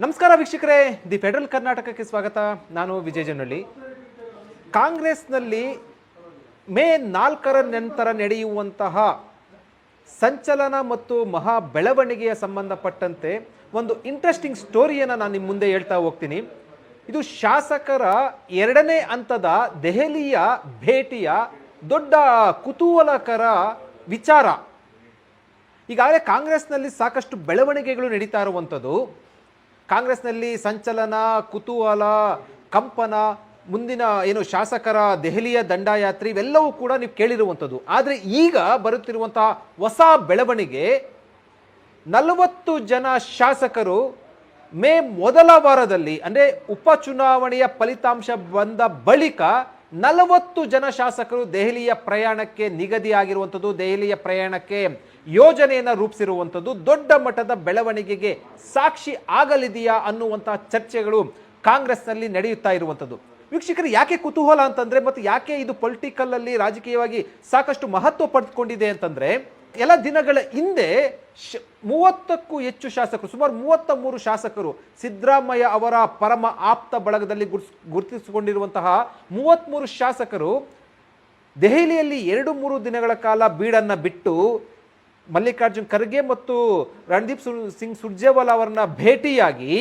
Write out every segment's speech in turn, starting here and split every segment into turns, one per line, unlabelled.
ನಮಸ್ಕಾರ ವೀಕ್ಷಕರೇ, the federal ಕರ್ನಾಟಕಕ್ಕೆ ಸ್ವಾಗತ. ನಾನು ವಿಜಯ್ ಜನಹಳ್ಳಿ. ಕಾಂಗ್ರೆಸ್ನಲ್ಲಿ ಮೇ 4ರ ನಂತರ ನಡೆಯುವಂತಹ ಸಂಚಲನ ಮತ್ತು ಮಹಾ ಬೆಳವಣಿಗೆಯ ಸಂಬಂಧಪಟ್ಟಂತೆ ಒಂದು ಇಂಟ್ರೆಸ್ಟಿಂಗ್ ಸ್ಟೋರಿಯನ್ನು ನಾನು ನಿಮ್ಮ ಮುಂದೆ ಹೇಳ್ತಾ ಹೋಗ್ತೀನಿ. ಇದು ಶಾಸಕರ 2ನೇ ಹಂತದ ದೆಹಲಿಯ ಭೇಟಿಯ ದೊಡ್ಡ ಕುತೂಹಲಕರ ವಿಚಾರ. ಈಗಾಗಲೇ ಕಾಂಗ್ರೆಸ್ನಲ್ಲಿ ಸಾಕಷ್ಟು ಬೆಳವಣಿಗೆಗಳು ನಡೀತಾ ಇರುವಂಥದ್ದು. ಕಾಂಗ್ರೆಸ್ನಲ್ಲಿ ಸಂಚಲನ, ಕುತೂಹಲ, ಕಂಪನ, ಮುಂದಿನ ಶಾಸಕರ ದೆಹಲಿಯ ದಂಡಯಾತ್ರೆ ಇವೆಲ್ಲವೂ ಕೂಡ ನೀವು ಕೇಳಿರುವಂಥದ್ದು. ಆದರೆ ಈಗ ಬರುತ್ತಿರುವಂತಹ ಹೊಸ ಬೆಳವಣಿಗೆ, 40 ಜನ ಶಾಸಕರು ಮೇ ಮೊದಲ ವಾರದಲ್ಲಿ ಅಂದರೆ ಉಪಚುನಾವಣೆಯ ಫಲಿತಾಂಶ ಬಂದ ಬಳಿಕ 40 ಜನ ಶಾಸಕರು ದೆಹಲಿಯ ಪ್ರಯಾಣಕ್ಕೆ ನಿಗದಿಯಾಗಿರುವಂಥದ್ದು, ದೆಹಲಿಯ ಪ್ರಯಾಣಕ್ಕೆ ಯೋಜನೆಯನ್ನು ರೂಪಿಸಿರುವಂಥದ್ದು ದೊಡ್ಡ ಮಟ್ಟದ ಬೆಳವಣಿಗೆಗೆ ಸಾಕ್ಷಿ ಆಗಲಿದೆಯಾ ಅನ್ನುವಂತಹ ಚರ್ಚೆಗಳು ಕಾಂಗ್ರೆಸ್ನಲ್ಲಿ ನಡೆಯುತ್ತಾ ಇರುವಂಥದ್ದು. ವೀಕ್ಷಕರು, ಯಾಕೆ ಕುತೂಹಲ ಅಂತಂದ್ರೆ, ಮತ್ತು ಯಾಕೆ ಇದು ಪೊಲಿಟಿಕಲ್ ಅಲ್ಲಿ ರಾಜಕೀಯವಾಗಿ ಸಾಕಷ್ಟು ಮಹತ್ವ ಪಡೆದುಕೊಂಡಿದೆ ಅಂತಂದ್ರೆ, ಎಲ್ಲ ದಿನಗಳ ಹಿಂದೆ 30ಕ್ಕೂ ಹೆಚ್ಚು ಶಾಸಕರು, ಸುಮಾರು 33 ಶಾಸಕರು, ಸಿದ್ದರಾಮಯ್ಯ ಅವರ ಪರಮ ಆಪ್ತ ಬಳಗದಲ್ಲಿ ಗುರುತಿಸಿಕೊಂಡಿರುವಂತಹ 33 ಶಾಸಕರು ದೆಹಲಿಯಲ್ಲಿ 2-3 ದಿನಗಳ ಕಾಲ ಬೀಡನ್ನು ಬಿಟ್ಟು ಮಲ್ಲಿಕಾರ್ಜುನ್ ಖರ್ಗೆ ಮತ್ತು ರಣದೀಪ್ ಸಿಂಗ್ ಸುರ್ಜೇವಾಲಾ ಅವರನ್ನ ಭೇಟಿಯಾಗಿ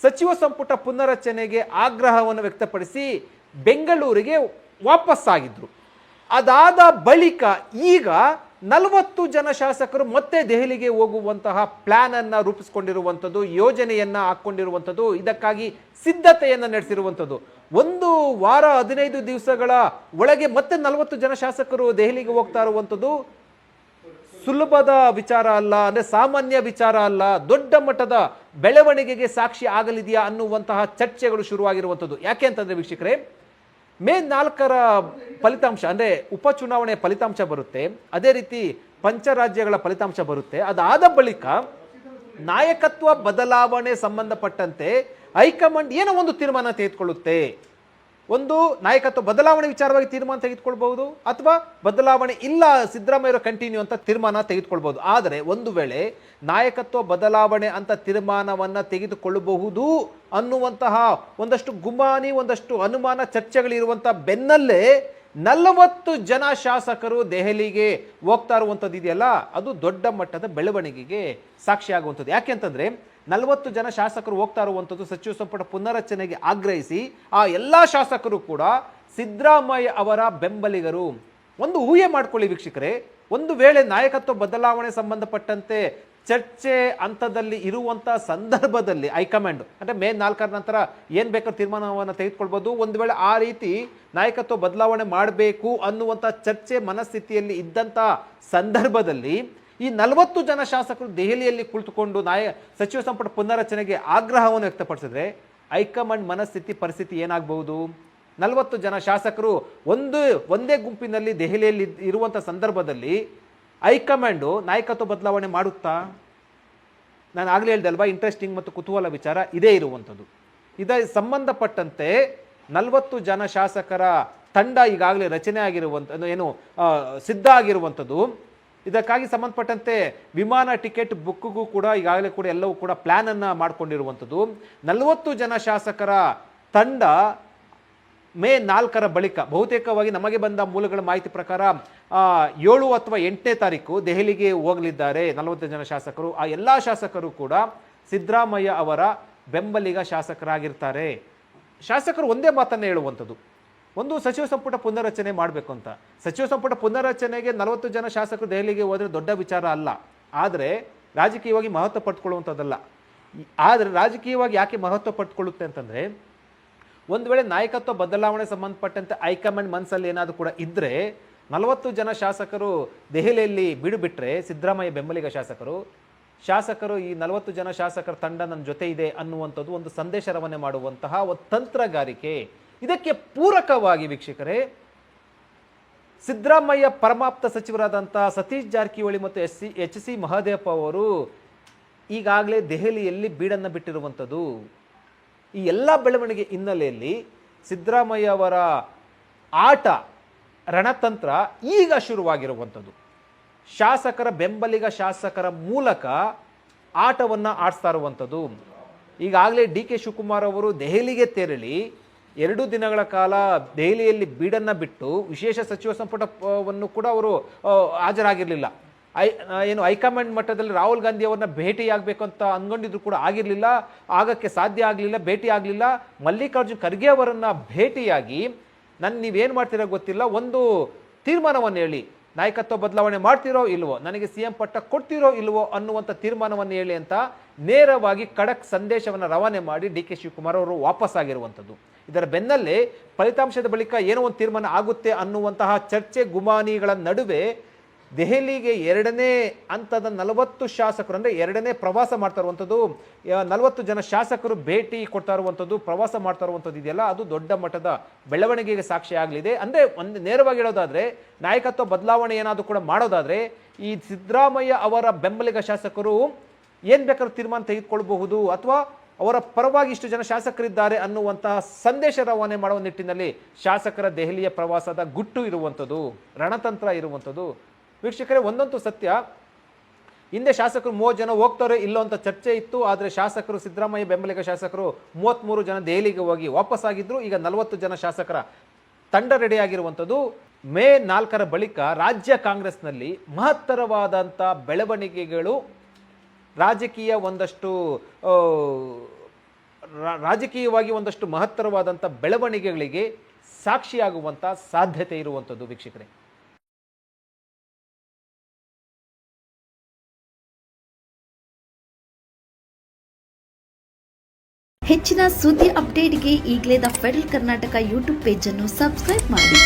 ಸಚಿವ ಸಂಪುಟ ಪುನರಚನೆಗೆ ಆಗ್ರಹವನ್ನು ವ್ಯಕ್ತಪಡಿಸಿ ಬೆಂಗಳೂರಿಗೆ ವಾಪಸ್ಸಾಗಿದ್ರು. ಅದಾದ ಬಳಿಕ ಈಗ 40 ಜನ ಶಾಸಕರು ಮತ್ತೆ ದೆಹಲಿಗೆ ಹೋಗುವಂತಹ ಪ್ಲಾನ್ ಅನ್ನ ರೂಪಿಸಿಕೊಂಡಿರುವಂಥದ್ದು, ಯೋಜನೆಯನ್ನ ಹಾಕೊಂಡಿರುವಂಥದ್ದು, ಇದಕ್ಕಾಗಿ ಸಿದ್ಧತೆಯನ್ನ ನಡೆಸಿರುವಂಥದ್ದು. 1 ವಾರ 15 ದಿವಸಗಳ ಒಳಗೆ ಮತ್ತೆ 40 ಜನ ಶಾಸಕರು ದೆಹಲಿಗೆ ಹೋಗ್ತಾ ಇರುವಂಥದ್ದು ಸುಲಭದ ವಿಚಾರ ಅಲ್ಲ, ಅಂದ್ರೆ ಸಾಮಾನ್ಯ ವಿಚಾರ ಅಲ್ಲ. ದೊಡ್ಡ ಮಟ್ಟದ ಬೆಳವಣಿಗೆಗೆ ಸಾಕ್ಷಿ ಆಗಲಿದೆಯಾ ಅನ್ನುವಂತಹ ಚರ್ಚೆಗಳು ಶುರುವಾಗಿರುವಂಥದ್ದು. ಯಾಕೆ ಅಂತಂದ್ರೆ ವೀಕ್ಷಕರೇ, ಮೇ 4ರ ಫಲಿತಾಂಶ ಅಂದ್ರೆ ಉಪಚುನಾವಣೆಯ ಫಲಿತಾಂಶ ಬರುತ್ತೆ, ಅದೇ ರೀತಿ ಪಂಚರಾಜ್ಯಗಳ ಫಲಿತಾಂಶ ಬರುತ್ತೆ. ಅದಾದ ಬಳಿಕ ನಾಯಕತ್ವ ಬದಲಾವಣೆ ಸಂಬಂಧಪಟ್ಟಂತೆ ಹೈಕಮಾಂಡ್ ಏನೋ ಒಂದು ತೀರ್ಮಾನ ತೆಗೆದುಕೊಳ್ಳುತ್ತೆ. ಒಂದು ನಾಯಕತ್ವ ಬದಲಾವಣೆ ವಿಚಾರವಾಗಿ ತೀರ್ಮಾನ ತೆಗೆದುಕೊಳ್ಬಹುದು, ಅಥವಾ ಬದಲಾವಣೆ ಇಲ್ಲ ಸಿದ್ದರಾಮಯ್ಯ ಕಂಟಿನ್ಯೂ ಅಂತ ತೀರ್ಮಾನ ತೆಗೆದುಕೊಳ್ಬಹುದು. ಆದರೆ ಒಂದು ವೇಳೆ ನಾಯಕತ್ವ ಬದಲಾವಣೆ ಅಂತ ತೀರ್ಮಾನವನ್ನ ತೆಗೆದುಕೊಳ್ಳಬಹುದು ಅನ್ನುವಂತಹ ಒಂದಷ್ಟು ಗುಮಾನಿ, ಒಂದಷ್ಟು ಅನುಮಾನ, ಚರ್ಚೆಗಳಿರುವಂತಹ ಬೆನ್ನಲ್ಲೇ 40 ಜನ ಶಾಸಕರು ದೆಹಲಿಗೆ ಹೋಗ್ತಾ ಇರುವಂಥದ್ದು ಇದೆಯಲ್ಲ, ಅದು ದೊಡ್ಡ ಮಟ್ಟದ ಬೆಳವಣಿಗೆಗೆ ಸಾಕ್ಷಿಯಾಗುವಂಥದ್ದು. ಯಾಕೆ ಅಂತಂದ್ರೆ 40 ಜನ ಶಾಸಕರು ಹೋಗ್ತಾ ಇರುವಂಥದ್ದು ಸಚಿವ ಸಂಪುಟ ಪುನರಚನೆಗೆ ಆಗ್ರಹಿಸಿ ಆ ಎಲ್ಲ ಶಾಸಕರು ಕೂಡ ಸಿದ್ದರಾಮಯ್ಯ ಅವರ ಬೆಂಬಲಿಗರು. ಒಂದು ಊಹೆ ಮಾಡ್ಕೊಳ್ಳಿ ವೀಕ್ಷಕರೇ, ಒಂದು ವೇಳೆ ನಾಯಕತ್ವ ಬದಲಾವಣೆ ಸಂಬಂಧಪಟ್ಟಂತೆ ಚರ್ಚೆ ಹಂತದಲ್ಲಿ ಇರುವಂತಹ ಸಂದರ್ಭದಲ್ಲಿ ಹೈಕಮಾಂಡ್ ಅಂದ್ರೆ ಮೇ 4ರ ನಂತರ ಏನ್ ಬೇಕಾದ್ರೂ ತೀರ್ಮಾನವನ್ನು ತೆಗೆದುಕೊಳ್ಬಹುದು. ಒಂದು ವೇಳೆ ಆ ರೀತಿ ನಾಯಕತ್ವ ಬದಲಾವಣೆ ಮಾಡಬೇಕು ಅನ್ನುವಂಥ ಚರ್ಚೆ ಮನಸ್ಥಿತಿಯಲ್ಲಿ ಇದ್ದಂಥ ಸಂದರ್ಭದಲ್ಲಿ ಈ 40 ಜನ ಶಾಸಕರು ದೆಹಲಿಯಲ್ಲಿ ಕುಳಿತುಕೊಂಡು ಸಚಿವ ಸಂಪುಟ ಪುನರಚನೆಗೆ ಆಗ್ರಹವನ್ನು ವ್ಯಕ್ತಪಡಿಸಿದ್ರೆ ಹೈಕಮಾಂಡ್ ಮನಸ್ಥಿತಿ ಪರಿಸ್ಥಿತಿ ಏನಾಗಬಹುದು? 40 ಜನ ಶಾಸಕರು ಒಂದೇ ಗುಂಪಿನಲ್ಲಿ ದೆಹಲಿಯಲ್ಲಿ ಇರುವಂಥ ಸಂದರ್ಭದಲ್ಲಿ ಹೈಕಮಾಂಡು ನಾಯಕತ್ವ ಬದಲಾವಣೆ ಮಾಡುತ್ತಾ? ನಾನು ಆಗಲೇ ಹೇಳ್ದೆ ಅಲ್ವಾ, ಇಂಟ್ರೆಸ್ಟಿಂಗ್ ಮತ್ತು ಕುತೂಹಲ ವಿಚಾರ ಇದೇ ಇರುವಂಥದ್ದು. ಇದಕ್ಕೆ ಸಂಬಂಧಪಟ್ಟಂತೆ 40 ಜನ ಶಾಸಕರ ತಂಡ ಈಗಾಗಲೇ ರಚನೆ ಆಗಿರುವಂಥದ್ದು, ಸಿದ್ಧ ಆಗಿರುವಂಥದ್ದು. ಇದಕ್ಕಾಗಿ ಸಂಬಂಧಪಟ್ಟಂತೆ ವಿಮಾನ ಟಿಕೆಟ್ ಬುಕ್ಗೂ ಕೂಡ ಈಗಾಗಲೇ ಕೂಡ ಎಲ್ಲವೂ ಕೂಡ ಪ್ಲಾನ್ ಅನ್ನ ಮಾಡಿಕೊಂಡಿರುವಂಥದ್ದು. 40 ಜನ ಶಾಸಕರ ತಂಡ ಮೇ 4ರ ಬಳಿಕ ಬಹುತೇಕವಾಗಿ ನಮಗೆ ಬಂದ ಮೂಲಗಳ ಮಾಹಿತಿ ಪ್ರಕಾರ 7 ಅಥವಾ 8ನೇ ತಾರೀಕು ದೆಹಲಿಗೆ ಹೋಗಲಿದ್ದಾರೆ 40 ಜನ ಶಾಸಕರು. ಆ ಎಲ್ಲ ಶಾಸಕರು ಕೂಡ ಸಿದ್ದರಾಮಯ್ಯ ಅವರ ಬೆಂಬಲಿಗ ಶಾಸಕರಾಗಿರ್ತಾರೆ. ಶಾಸಕರು ಒಂದೇ ಮಾತನ್ನು ಹೇಳುವಂಥದ್ದು, ಒಂದು ಸಚಿವ ಸಂಪುಟ ಪುನರಚನೆ ಮಾಡಬೇಕು ಅಂತ. ಸಚಿವ ಸಂಪುಟ ಪುನರಚನೆಗೆ 40 ಜನ ಶಾಸಕರು ದೆಹಲಿಗೆ ಹೋದರೆ ದೊಡ್ಡ ವಿಚಾರ ಅಲ್ಲ, ಆದರೆ ರಾಜಕೀಯವಾಗಿ ಮಹತ್ವ ಪಡ್ಕೊಳ್ಳುವಂಥದ್ದಲ್ಲ. ಆದರೆ ರಾಜಕೀಯವಾಗಿ ಯಾಕೆ ಮಹತ್ವ ಪಡ್ಕೊಳ್ಳುತ್ತೆ ಅಂತಂದರೆ, ಒಂದು ವೇಳೆ ನಾಯಕತ್ವ ಬದಲಾವಣೆ ಸಂಬಂಧಪಟ್ಟಂತೆ ಹೈಕಮಾಂಡ್ ಮನಸ್ಸಲ್ಲಿ ಏನಾದರೂ ಕೂಡ ಇದ್ದರೆ 40 ಜನ ಶಾಸಕರು ದೆಹಲಿಯಲ್ಲಿ ಬಿಟ್ಟರೆ ಸಿದ್ದರಾಮಯ್ಯ ಬೆಂಬಲಿಗ ಶಾಸಕರು ಈ 40 ಜನ ಶಾಸಕರ ತಂಡ ನನ್ನ ಜೊತೆ ಇದೆ ಅನ್ನುವಂಥದ್ದು ಒಂದು ಸಂದೇಶ ರವಾನೆ ಮಾಡುವಂತಹ ಒಂದು ತಂತ್ರಗಾರಿಕೆ. ಇದಕ್ಕೆ ಪೂರಕವಾಗಿ ವೀಕ್ಷಕರೇ, ಸಿದ್ದರಾಮಯ್ಯ ಪರಮಾಪ್ತ ಸಚಿವರಾದಂತಹ ಸತೀಶ್ ಜಾರಕಿಹೊಳಿ ಮತ್ತು ಎಚ್.ಸಿ. ಮಹದೇವಪ್ಪ ಅವರು ಈಗಾಗಲೇ ದೆಹಲಿಯಲ್ಲಿ ಬೀಡನ್ನು ಬಿಟ್ಟಿರುವಂಥದ್ದು. ಈ ಎಲ್ಲ ಬೆಳವಣಿಗೆ ಹಿನ್ನೆಲೆಯಲ್ಲಿ ಸಿದ್ದರಾಮಯ್ಯ ಅವರ ಆಟ, ರಣತಂತ್ರ ಈಗ ಶುರುವಾಗಿರುವಂಥದ್ದು. ಶಾಸಕರ ಬೆಂಬಲಿಗ ಶಾಸಕರ ಮೂಲಕ ಆಟವನ್ನು ಆಡಿಸ್ತಾ ಇರುವಂಥದ್ದು. ಈಗಾಗಲೇ ಡಿ ಕೆ ಶಿವಕುಮಾರ್ ಅವರು ದೆಹಲಿಗೆ ತೆರಳಿ 2 ದಿನಗಳ ಕಾಲ ದೆಹಲಿಯಲ್ಲಿ ಬೀಡನ್ನು ಬಿಟ್ಟು ವಿಶೇಷ ಸಚಿವ ಸಂಪುಟವನ್ನು ಕೂಡ ಅವರು ಹಾಜರಾಗಿರಲಿಲ್ಲ. ಹೈಕಮಾಂಡ್ ಮಟ್ಟದಲ್ಲಿ ರಾಹುಲ್ ಗಾಂಧಿ ಅವ್ರನ್ನ ಭೇಟಿಯಾಗಬೇಕು ಅಂತ ಅಂದ್ಕೊಂಡಿದ್ರು ಕೂಡ ಆಗಿರಲಿಲ್ಲ, ಆಗಕ್ಕೆ ಸಾಧ್ಯ ಆಗಲಿಲ್ಲ, ಭೇಟಿ ಆಗಲಿಲ್ಲ. ಮಲ್ಲಿಕಾರ್ಜುನ್ ಖರ್ಗೆ ಅವರನ್ನು ಭೇಟಿಯಾಗಿ ನೀವೇನು ಮಾಡ್ತೀರೋ ಗೊತ್ತಿಲ್ಲ, ಒಂದು ತೀರ್ಮಾನವನ್ನು ಹೇಳಿ, ನಾಯಕತ್ವ ಬದಲಾವಣೆ ಮಾಡ್ತಿರೋ ಇಲ್ವೋ, ನನಗೆ ಸಿ ಎಂ ಪಟ್ಟ ಕೊಡ್ತಿರೋ ಇಲ್ವೋ ಅನ್ನುವಂಥ ತೀರ್ಮಾನವನ್ನು ಹೇಳಿ ಅಂತ ನೇರವಾಗಿ ಖಡಕ್ ಸಂದೇಶವನ್ನು ರವಾನೆ ಮಾಡಿ ಡಿ ಕೆ ಶಿವಕುಮಾರ್ ಅವರು ವಾಪಸ್ ಆಗಿರುವಂಥದ್ದು. ಇದರ ಬೆನ್ನಲ್ಲೇ ಫಲಿತಾಂಶದ ಬಳಿಕ ಏನೋ ಒಂದು ತೀರ್ಮಾನ ಆಗುತ್ತೆ ಅನ್ನುವಂತಹ ಚರ್ಚೆ ಗುಮಾನಿಗಳ ನಡುವೆ ದೆಹಲಿಗೆ 2ನೇ ಹಂತದ 40 ಶಾಸಕರು, ಅಂದರೆ 2ನೇ ಪ್ರವಾಸ ಮಾಡ್ತಾ ಇರುವಂಥದ್ದು, 40 ಜನ ಶಾಸಕರು ಭೇಟಿ ಕೊಡ್ತಾ ಇರುವಂಥದ್ದು, ಪ್ರವಾಸ ಮಾಡ್ತಾ ಇರುವಂಥದ್ದು ಇದೆಯಲ್ಲ, ಅದು ದೊಡ್ಡ ಮಟ್ಟದ ಬೆಳವಣಿಗೆಗೆ ಸಾಕ್ಷಿ ಆಗಲಿದೆ. ಅಂದರೆ ಒಂದು ನೇರವಾಗಿ ಹೇಳೋದಾದರೆ, ನಾಯಕತ್ವ ಬದಲಾವಣೆ ಏನಾದರೂ ಕೂಡ ಮಾಡೋದಾದರೆ ಈ ಸಿದ್ದರಾಮಯ್ಯ ಅವರ ಬೆಂಬಲಿಗ ಶಾಸಕರು ಏನು ಬೇಕಾದ್ರೂ ತೀರ್ಮಾನ ತೆಗೆದುಕೊಳ್ಬಹುದು, ಅಥವಾ ಅವರ ಪರವಾಗಿ ಇಷ್ಟು ಜನ ಶಾಸಕರಿದ್ದಾರೆ ಅನ್ನುವಂತಹ ಸಂದೇಶ ರವಾನೆ ಮಾಡುವ ನಿಟ್ಟಿನಲ್ಲಿ ಶಾಸಕರ ದೆಹಲಿಯ ಪ್ರವಾಸದ ಗುಟ್ಟು ಇರುವಂಥದ್ದು, ರಣತಂತ್ರ ಇರುವಂಥದ್ದು. ವೀಕ್ಷಕರೇ, ಒಂದಂತೂ ಸತ್ಯ, ಹಿಂದೆ ಶಾಸಕರು 30 ಜನ ಹೋಗ್ತಾರೆ ಇಲ್ಲೋ ಅಂತ ಚರ್ಚೆ ಇತ್ತು. ಆದರೆ ಶಾಸಕರು, ಸಿದ್ದರಾಮಯ್ಯ ಬೆಂಬಲಿಗ ಶಾಸಕರು 33 ಜನ ದೆಹಲಿಗೆ ಹೋಗಿ ವಾಪಸ್ಸಾಗಿದ್ರು. ಈಗ 40 ಜನ ಶಾಸಕರ ತಂಡ ರೆಡಿಯಾಗಿರುವಂಥದ್ದು. ಮೇ 4ರ ಬಳಿಕ ರಾಜ್ಯ ಕಾಂಗ್ರೆಸ್ನಲ್ಲಿ ಮಹತ್ತರವಾದಂಥ ಬೆಳವಣಿಗೆಗಳು, ರಾಜಕೀಯವಾಗಿ ಒಂದಷ್ಟು ಮಹತ್ತರವಾದಂಥ ಬೆಳವಣಿಗೆಗಳಿಗೆ ಸಾಕ್ಷಿಯಾಗುವಂಥ ಸಾಧ್ಯತೆ ಇರುವಂಥದ್ದು. ವೀಕ್ಷಕರೇ,
ಹೆಚ್ಚಿನ ಸುದ್ದಿ ಅಪ್ಡೇಟ್ಗೆ ಈಗಲೇ the federal Karnataka YouTube page ಅನ್ನು ಸಬ್ಸ್ಕ್ರೈಬ್ ಮಾಡಿ.